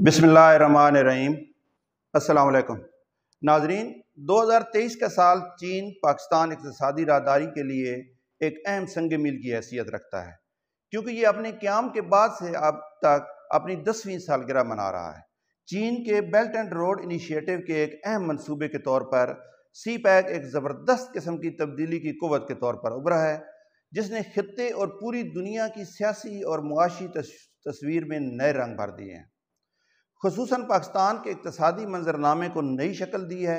بسم اللہ الرحمن الرحیم۔ السلام علیکم ناظرین، 2023 کا سال چین پاکستان اقتصادی راہداری کے لیے ایک اہم سنگ میل کی حیثیت رکھتا ہے، کیونکہ یہ اپنے قیام کے بعد سے اب تک اپنی 10ویں سالگرہ منا رہا ہے۔ چین کے بیلٹ اینڈ روڈ انیشیٹو کے ایک اہم منصوبے کے طور پر سی پیک ایک زبردست قسم کی تبدیلی کی قوت کے طور پر ابھرا ہے، جس نے خطے اور پوری دنیا کی سیاسی اور معاشی تصویر میں نئے رنگ بھر دیے ہیں۔ خصوصاً پاکستان کے اقتصادی منظرنامے کو نئی شکل دی ہے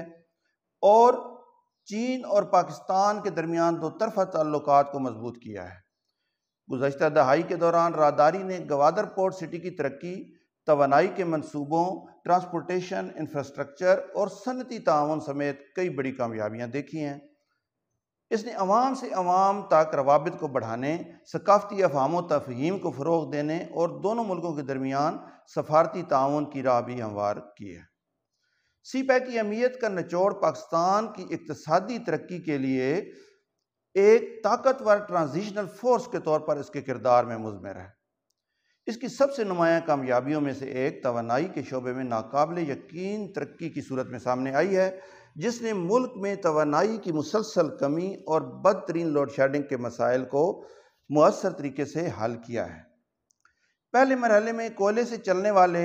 اور چین اور پاکستان کے درمیان دو طرفہ تعلقات کو مضبوط کیا ہے۔ گزشتہ دہائی کے دوران راہداری نے گوادر پورٹ سٹی کی ترقی، توانائی کے منصوبوں، ٹرانسپورٹیشن، انفراسٹرکچر اور صنعتی تعاون سمیت کئی بڑی کامیابیاں دیکھی ہیں۔ اس نے عوام سے عوام تک روابط کو بڑھانے، ثقافتی افہام و تفہیم کو فروغ دینے اور دونوں ملکوں کے درمیان سفارتی تعاون کی راہ بھی ہموار کی ہے۔ سی پیک کی اہمیت کا نچوڑ پاکستان کی اقتصادی ترقی کے لیے ایک طاقتور ٹرانزیشنل فورس کے طور پر اس کے کردار میں مضمر ہے۔ اس کی سب سے نمایاں کامیابیوں میں سے ایک توانائی کے شعبے میں ناقابل یقین ترقی کی صورت میں سامنے آئی ہے، جس نے ملک میں توانائی کی مسلسل کمی اور بدترین لوڈ شیڈنگ کے مسائل کو مؤثر طریقے سے حل کیا ہے۔ پہلے مرحلے میں کوئلے سے چلنے والے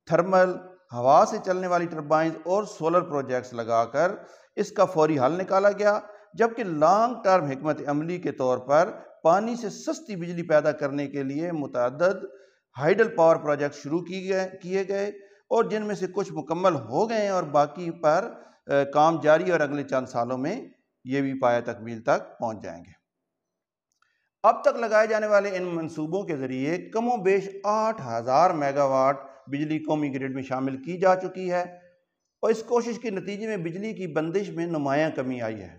تھرمل، ہوا سے چلنے والی ٹربائنز اور سولر پروجیکٹس لگا کر اس کا فوری حل نکالا گیا، جبکہ لانگ ٹرم حکمت عملی کے طور پر پانی سے سستی بجلی پیدا کرنے کے لیے متعدد ہائیڈل پاور پروجیکٹ شروع کیے گئے اور جن میں سے کچھ مکمل ہو گئے ہیں اور باقی پر کام جاری اور اگلے چند سالوں میں یہ بھی پایہ تکمیل تک پہنچ جائیں گے۔ اب تک لگائے جانے والے ان منصوبوں کے ذریعے کم و بیش 8000 میگا واٹ بجلی قومی گرڈ میں شامل کی جا چکی ہے اور اس کوشش کے نتیجے میں بجلی کی بندش میں نمایاں کمی آئی ہے،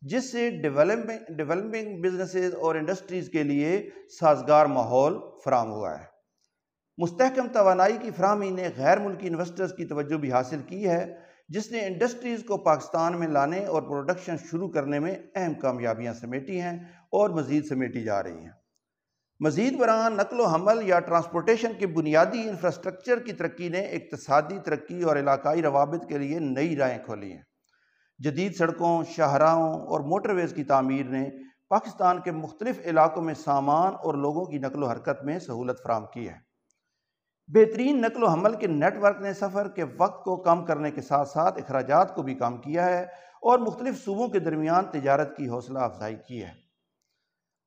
جس سے ڈیولپنگ بزنسز اور انڈسٹریز کے لیے سازگار ماحول فراہم ہوا ہے۔ مستحکم توانائی کی فراہمی نے غیر ملکی انویسٹرز کی توجہ بھی حاصل کی ہے، جس نے انڈسٹریز کو پاکستان میں لانے اور پروڈکشن شروع کرنے میں اہم کامیابیاں سمیٹی ہیں اور مزید سمیٹی جا رہی ہیں۔ مزید برآں نقل و حمل یا ٹرانسپورٹیشن کے بنیادی انفراسٹرکچر کی ترقی نے اقتصادی ترقی اور علاقائی روابط کے لیے نئی راہیں کھولی ہیں۔ جدید سڑکوں، شاہراہوں اور موٹر ویز کی تعمیر نے پاکستان کے مختلف علاقوں میں سامان اور لوگوں کی نقل و حرکت میں سہولت فراہم کی ہے۔ بہترین نقل و حمل کے نیٹ ورک نے سفر کے وقت کو کم کرنے کے ساتھ ساتھ اخراجات کو بھی کم کیا ہے اور مختلف صوبوں کے درمیان تجارت کی حوصلہ افزائی کی ہے۔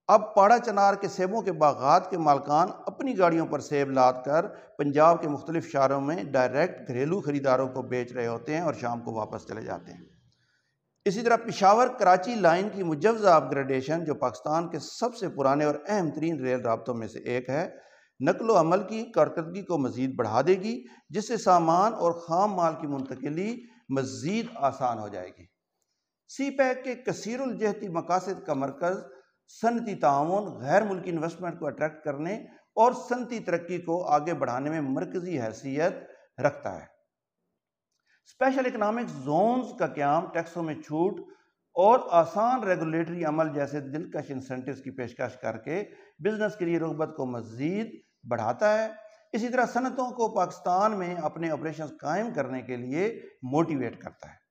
اب پاڑا چنار کے سیبوں کے باغات کے مالکان اپنی گاڑیوں پر سیب لاد کر پنجاب کے مختلف شہروں میں ڈائریکٹ گھریلو خریداروں کو بیچ رہے ہوتے ہیں اور شام کو واپس چلے جاتے ہیں۔ اسی طرح پشاور کراچی لائن کی مجوزہ اپ گریڈیشن، جو پاکستان کے سب سے پرانے اور اہم ترین ریل رابطوں میں سے ایک ہے، نقل و حمل کی کارکردگی کو مزید بڑھا دے گی، جس سے سامان اور خام مال کی منتقلی مزید آسان ہو جائے گی۔ سی پیک کے کثیر الجہتی مقاصد کا مرکز صنعتی تعاون، غیر ملکی انویسٹمنٹ کو اٹریکٹ کرنے اور صنعتی ترقی کو آگے بڑھانے میں مرکزی حیثیت رکھتا ہے۔ اسپیشل اکنامک زونز کا قیام ٹیکسوں میں چھوٹ اور آسان ریگولیٹری عمل جیسے دلکش انسینٹیوز کی پیشکش کر کے بزنس کے لیے رغبت کو مزید بڑھاتا ہے۔ اسی طرح صنعتوں کو پاکستان میں اپنے آپریشنز قائم کرنے کے لیے موٹیویٹ کرتا ہے۔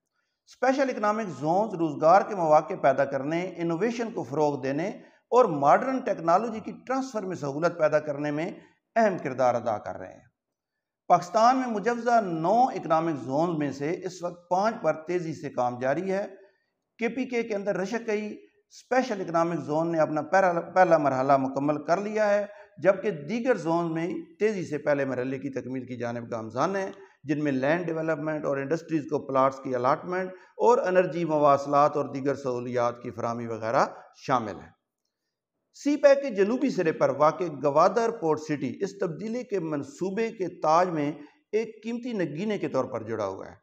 اسپیشل اکنامک زونز روزگار کے مواقع پیدا کرنے، انوویشن کو فروغ دینے اور ماڈرن ٹیکنالوجی کی ٹرانسفر میں سہولت پیدا کرنے میں اہم کردار ادا کر رہے ہیں۔ پاکستان میں مجوزہ 9 اکنامک زونز میں سے اس وقت 5 پر تیزی سے کام جاری ہے۔ KPK کے اندر رشکئی اسپیشل اکنامک زون نے اپنا پہلا مرحلہ مکمل کر لیا ہے، جبکہ دیگر زون میں تیزی سے پہلے مرحلے کی تکمیل کی جانب گامزن ہیں، جن میں لینڈ ڈیولپمنٹ اور انڈسٹریز کو پلاٹس کی الاٹمنٹ اور انرجی، مواصلات اور دیگر سہولیات کی فراہمی وغیرہ شامل ہیں۔ سی پیک کے جنوبی سرے پر واقع گوادر پورٹ سٹی اس تبدیلی کے منصوبے کے تاج میں ایک قیمتی نگینے کے طور پر جڑا ہوا ہے۔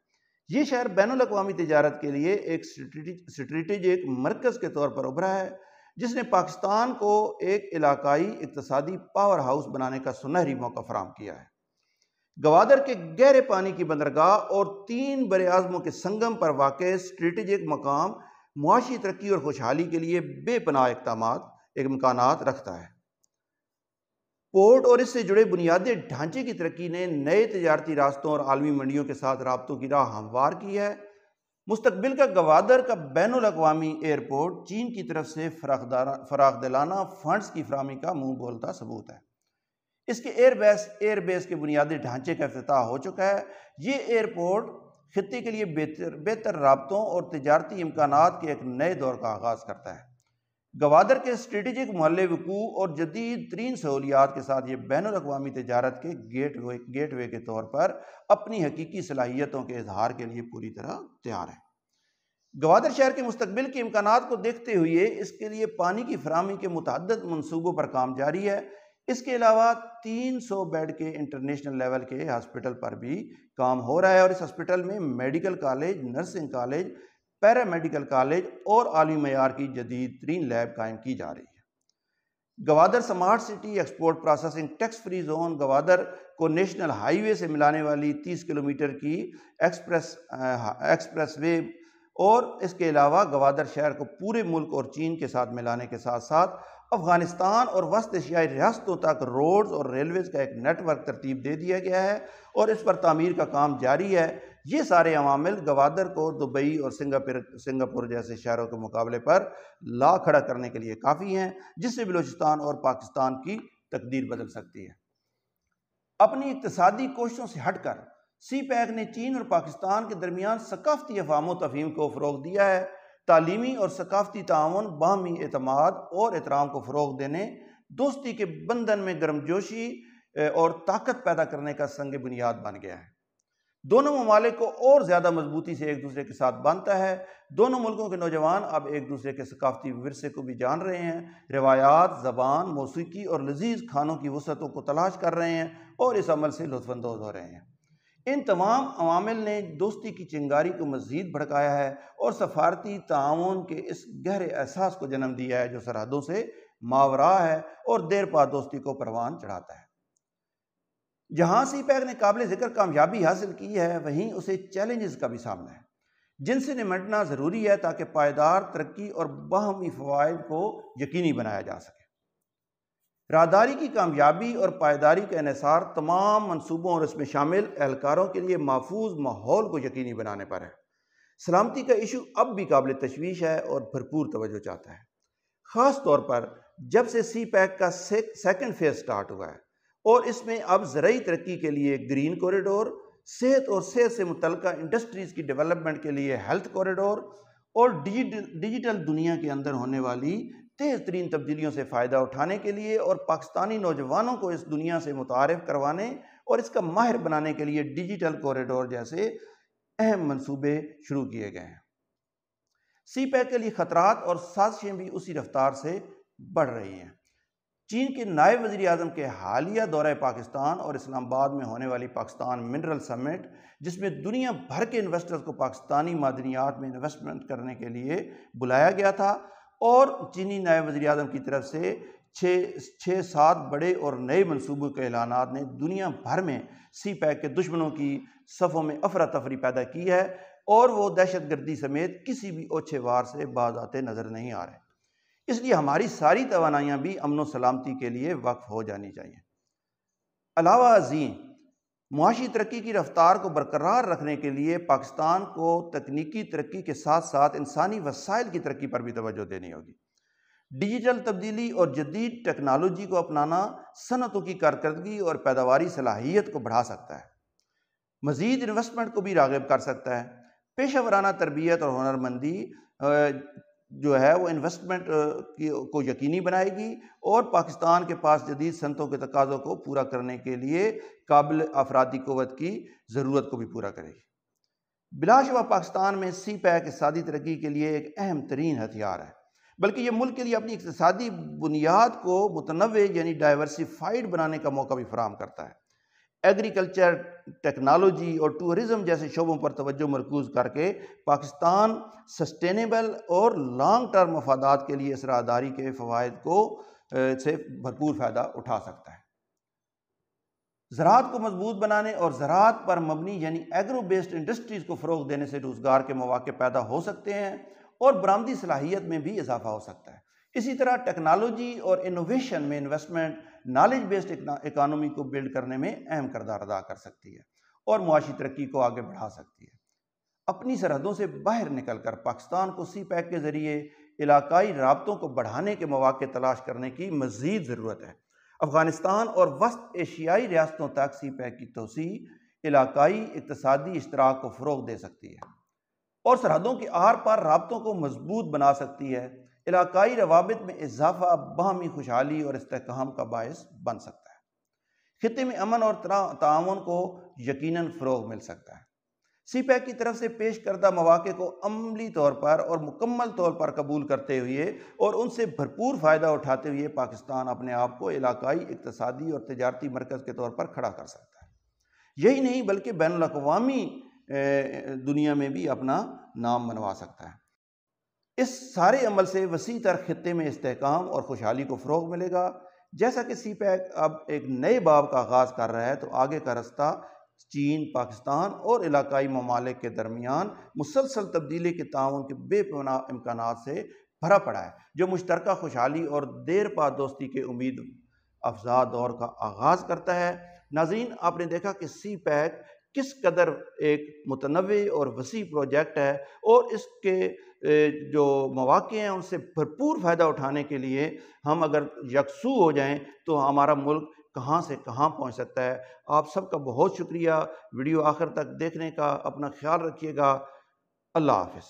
یہ شہر بین الاقوامی تجارت کے لیے ایک اسٹریٹجک مرکز کے طور پر ابھرا ہے، جس نے پاکستان کو ایک علاقائی اقتصادی پاور ہاؤس بنانے کا سنہری موقع فراہم کیا ہے۔ گوادر کے گہرے پانی کی بندرگاہ اور 3 براعظموں کے سنگم پر واقع اسٹریٹجک مقام معاشی ترقی اور خوشحالی کے لیے بے پناہ امکانات رکھتا ہے۔ پورٹ اور اس سے جڑے بنیادی ڈھانچے کی ترقی نے نئے تجارتی راستوں اور عالمی منڈیوں کے ساتھ رابطوں کی راہ ہموار کی ہے۔ مستقبل کا گوادر کا بین الاقوامی ایئرپورٹ چین کی طرف سے فراخ دلانہ فنڈز کی فراہمی کا منہ بولتا ثبوت ہے۔ اس کے ایئر بیس کے بنیادی ڈھانچے کا افتتاح ہو چکا ہے۔ یہ ایئرپورٹ خطے کے لیے بہتر رابطوں اور تجارتی امکانات کے ایک نئے دور کا آغاز کرتا ہے۔ گوادر کے اسٹریٹجک محل وقوع اور جدید ترین سہولیات کے ساتھ یہ بین الاقوامی تجارت کے گیٹ وے کے طور پر اپنی حقیقی صلاحیتوں کے اظہار کے لیے پوری طرح تیار ہے۔ گوادر شہر کے مستقبل کے امکانات کو دیکھتے ہوئے اس کے لیے پانی کی فراہمی کے متعدد منصوبوں پر کام جاری ہے۔ اس کے علاوہ 300 بیڈ کے انٹرنیشنل لیول کے ہاسپٹل پر بھی کام ہو رہا ہے، اور اس ہاسپٹل میں میڈیکل کالج، نرسنگ کالج، پیرا میڈیکل کالج اور عالمی معیار کی جدید ترین لیب قائم کی جا رہی ہے۔ Gwadar smart city export processing tax free zone Gwadar کو نیشنل ہائی وے سے ملانے والی 30 کلومیٹر کی ایکسپریس وے، اور اس کے علاوہ گوادر شہر کو پورے ملک اور چین کے ساتھ ملانے کے ساتھ ساتھ افغانستان اور وسط ایشیائی ریاستوں تک روڈز اور ریلویز کا ایک نیٹ ورک ترتیب دے دیا گیا ہے، اور اس پر تعمیر کا کام جاری ہے۔ یہ سارے عوامل گوادر کو دبئی اور سنگاپور جیسے شہروں کے مقابلے پر لا کھڑا کرنے کے لیے کافی ہیں، جس سے بلوچستان اور پاکستان کی تقدیر بدل سکتی ہے۔ اپنی اقتصادی کوششوں سے ہٹ کر سی پیک نے چین اور پاکستان کے درمیان ثقافتی افہام و تفہیم کو فروغ دیا ہے۔ تعلیمی اور ثقافتی تعاون باہمی اعتماد اور احترام کو فروغ دینے، دوستی کے بندھن میں گرمجوشی اور طاقت پیدا کرنے کا سنگ بنیاد بن گیا ہے۔ دونوں ممالک کو اور زیادہ مضبوطی سے ایک دوسرے کے ساتھ باندھتا ہے۔ دونوں ملکوں کے نوجوان اب ایک دوسرے کے ثقافتی ورثے کو بھی جان رہے ہیں، روایات، زبان، موسیقی اور لذیذ کھانوں کی وسعتوں کو تلاش کر رہے ہیں اور اس عمل سے لطف اندوز ہو رہے ہیں۔ ان تمام عوامل نے دوستی کی چنگاری کو مزید بھڑکایا ہے اور سفارتی تعاون کے اس گہرے احساس کو جنم دیا ہے جو سرحدوں سے ماوراء ہے اور دیر پا دوستی کو پروان چڑھاتا ہے۔ جہاں سی پیک نے قابل ذکر کامیابی حاصل کی ہے، وہیں اسے چیلنجز کا بھی سامنا ہے جن سے نمٹنا ضروری ہے تاکہ پائیدار ترقی اور باہمی فوائد کو یقینی بنایا جا سکے۔ راہداری کی کامیابی اور پائیداری کا انحصار تمام منصوبوں اور اس میں شامل اہلکاروں کے لیے محفوظ ماحول کو یقینی بنانے پر ہے۔ سلامتی کا ایشو اب بھی قابل تشویش ہے اور بھرپور توجہ چاہتا ہے، خاص طور پر جب سے سی پیک کا سیکنڈ فیز سٹارٹ ہوا ہے، اور اس میں اب زرعی ترقی کے لیے گرین کوریڈور، صحت اور صحت سے متعلقہ انڈسٹریز کی ڈیولپمنٹ کے لیے ہیلتھ کوریڈور، اور ڈیجیٹل دنیا کے اندر ہونے والی تیز ترین تبدیلیوں سے فائدہ اٹھانے کے لیے اور پاکستانی نوجوانوں کو اس دنیا سے متعارف کروانے اور اس کا ماہر بنانے کے لیے ڈیجیٹل کوریڈور جیسے اہم منصوبے شروع کیے گئے ہیں۔ سی پیک کے لیے خطرات اور سازشیں بھی اسی رفتار سے بڑھ رہی ہیں۔ چین کے نائب وزیر اعظم کے حالیہ دورہ پاکستان اور اسلام آباد میں ہونے والی پاکستان منرل سمٹ، جس میں دنیا بھر کے انویسٹرز کو پاکستانی معدنیات میں انویسٹمنٹ کرنے کے لیے بلایا گیا تھا، اور چینی نائب وزیر اعظم کی طرف سے 6-7 بڑے اور نئے منصوبوں کے اعلانات نے دنیا بھر میں سی پیک کے دشمنوں کی صفوں میں افراتفری پیدا کی ہے، اور وہ دہشت گردی سمیت کسی بھی اوچھے وار سے باز آتے نظر نہیں آ رہے۔ اس لیے ہماری ساری توانائیاں بھی امن و سلامتی کے لیے وقف ہو جانی چاہیے۔ علاوہ ازیں معاشی ترقی کی رفتار کو برقرار رکھنے کے لیے پاکستان کو تکنیکی ترقی کے ساتھ ساتھ انسانی وسائل کی ترقی پر بھی توجہ دینی ہوگی۔ ڈیجیٹل تبدیلی اور جدید ٹیکنالوجی کو اپنانا صنعتوں کی کارکردگی اور پیداواری صلاحیت کو بڑھا سکتا ہے، مزید انویسٹمنٹ کو بھی راغب کر سکتا ہے۔ پیشہ ورانہ تربیت اور ہنرمندی جو ہے وہ انویسٹمنٹ کو یقینی بنائے گی اور پاکستان کے پاس جدید صنعتوں کے تقاضوں کو پورا کرنے کے لیے قابل افرادی قوت کی ضرورت کو بھی پورا کرے گی۔ بلا شبہ پاکستان میں سی پیک اقتصادی ترقی کے لیے ایک اہم ترین ہتھیار ہے، بلکہ یہ ملک کے لیے اپنی اقتصادی بنیاد کو متنوع یعنی ڈائیورسیفائڈ بنانے کا موقع بھی فراہم کرتا ہے۔ ایگریکلچر، ٹیکنالوجی اور ٹورزم جیسے شعبوں پر توجہ مرکوز کر کے پاکستان سسٹینیبل اور لانگ ٹرم مفادات کے لیے اس راہداری کے فوائد سے بھرپور فائدہ اٹھا سکتا ہے۔ زراعت کو مضبوط بنانے اور زراعت پر مبنی یعنی ایگرو بیسڈ انڈسٹریز کو فروغ دینے سے روزگار کے مواقع پیدا ہو سکتے ہیں اور برآمدی صلاحیت میں بھی اضافہ ہو سکتا ہے۔ اسی طرح ٹیکنالوجی اور انوویشن میں انویسٹمنٹ نالج بیسڈ اکانومی کو بلڈ کرنے میں اہم کردار ادا کر سکتی ہے اور معاشی ترقی کو آگے بڑھا سکتی ہے۔ اپنی سرحدوں سے باہر نکل کر پاکستان کو سی پیک کے ذریعے علاقائی رابطوں کو بڑھانے کے مواقع تلاش کرنے کی مزید ضرورت ہے۔ افغانستان اور وسط ایشیائی ریاستوں تک سی پیک کی توسیع علاقائی اقتصادی اشتراک کو فروغ دے سکتی ہے اور سرحدوں کے آر پار رابطوں کو مضبوط بنا سکتی ہے۔ علاقائی روابط میں اضافہ باہمی خوشحالی اور استحکام کا باعث بن سکتا ہے۔ خطے میں امن اور تعاون کو یقیناً فروغ مل سکتا ہے۔ سی پیک کی طرف سے پیش کردہ مواقع کو عملی طور پر اور مکمل طور پر قبول کرتے ہوئے اور ان سے بھرپور فائدہ اٹھاتے ہوئے پاکستان اپنے آپ کو علاقائی اقتصادی اور تجارتی مرکز کے طور پر کھڑا کر سکتا ہے۔ یہی نہیں بلکہ بین الاقوامی دنیا میں بھی اپنا نام منوا سکتا ہے۔ اس سارے عمل سے وسیع تر خطے میں استحکام اور خوشحالی کو فروغ ملے گا۔ جیسا کہ سی پیک اب ایک نئے باب کا آغاز کر رہا ہے تو آگے کا رستہ چین، پاکستان اور علاقائی ممالک کے درمیان مسلسل تبدیلی کے تعاون کے بے پناہ امکانات سے بھرا پڑا ہے، جو مشترکہ خوشحالی اور دیر پا دوستی کے امید افزا دور کا آغاز کرتا ہے۔ ناظرین، آپ نے دیکھا کہ سی پیک کس قدر ایک متنوع اور وسیع پروجیکٹ ہے اور اس کے جو مواقع ہیں ان سے بھرپور فائدہ اٹھانے کے لیے ہم اگر یکسو ہو جائیں تو ہمارا ملک کہاں سے کہاں پہنچ سکتا ہے۔ آپ سب کا بہت شکریہ ویڈیو آخر تک دیکھنے کا۔ اپنا خیال رکھیے گا۔ اللہ حافظ۔